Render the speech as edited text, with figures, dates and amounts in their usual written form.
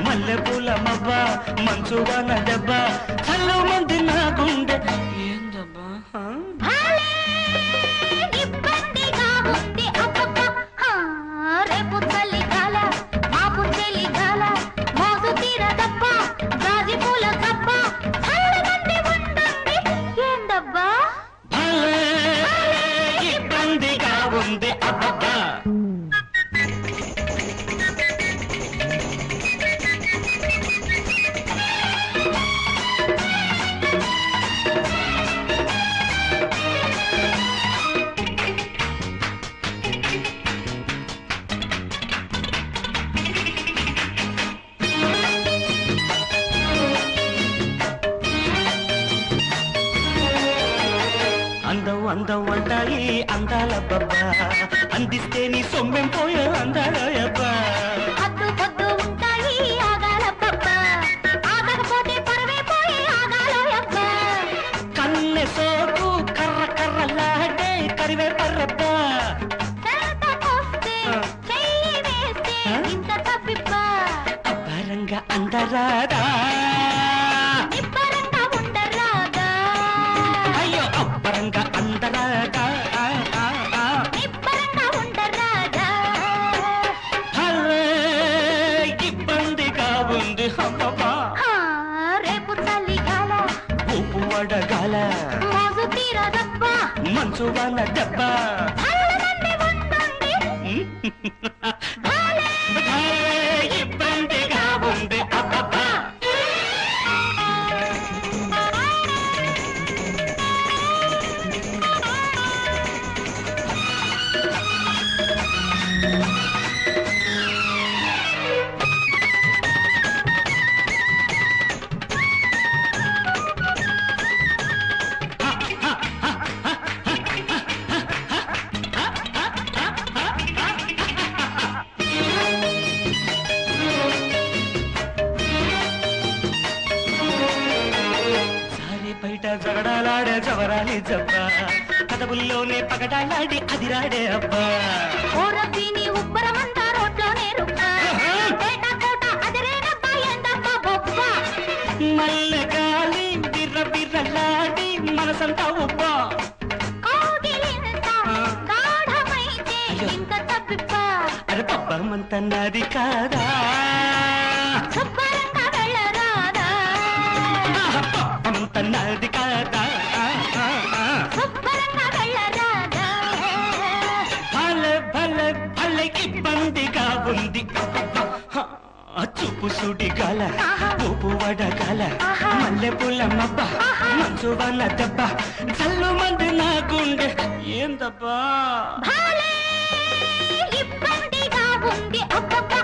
మల్లె పూల మబ్బ మంచువాన దెబ్బ చల్లు మంది నా గుండె ఏందబ్బా ఇబ్బందిగా ఉంది అబ్బబ్బా రేపు చలి గాల మాపు చలి గాల మోసు తీరదబ్బ గాజి పూల కప్ప చల్లమంది ఉండండి ఏందబ్బా ఇబ్బందిగా ఉంది అబ్బబ్బా అందం అందం అంటాయి అందాల బబ్బా అందిస్తే నీ సొమ్మెం పోయే అందాలయబ్బా హద్దు పొద్దు ఉంటాయి ఆగాల పప్ప ఆగకపోతే పరవే పోయే ఆగాలయబ్బా కన్నె సోకు కర్ర కర్రలాడే కరివే పర్రబ్బా చేతకొస్తే చెయ్యి వేస్తే ఇంత తప్పిప్పా అబ్బరంగా అందరాదా నిబ్బరంగా ఉండరాదా అయ్యో అబ్బరంగా అందరాదా నిబ్బరంగా ఉండరాదా ఇబ్బందిగా ఉంది అబ్బబ్బా రేపు చలిగాల ఊపు వడగాల మోసు తీరదబ్బా మంచువాన దెబ్బ చల్లమంది ఉండండి ఇబ్బందిగా ఉంది అబ్బబ్బా బయట జగడాలాడే జవరాలి జబ్బ కదబుల్లోనే పగడాలాడి అదిరాడే అబ్బా ఓరబీని ఉబ్బరమంతా రోడ్లోనే రుబ్బ బయట కోట అదిరేనబ్బా ఏందబ్బా బొబ్బ మల్లె గాలి బిర్ర బిర్రలాడి మనసంతా ఉబ్బా కోగిలింత గాఢమైతే ఇంత తప్పిప్ప అరే పబ్బమంత నాది కాదా శుభ్రంగా వెళ్ళరాదా పబ్బమంత నాది కాదా శుభ్రంగా వెళ్ళరాదా భలే భలే భలే ఇబ్బందిగా ఉంది చూపు సుడిగాల ఊపు వడగాల మల్లె పూల మబ్బ మంచువాన దెబ్బ చల్లు మంది నా గుండె ఏందబ్బా భలే ఇబ్బందిగా ఉంది అబ్బబ్బా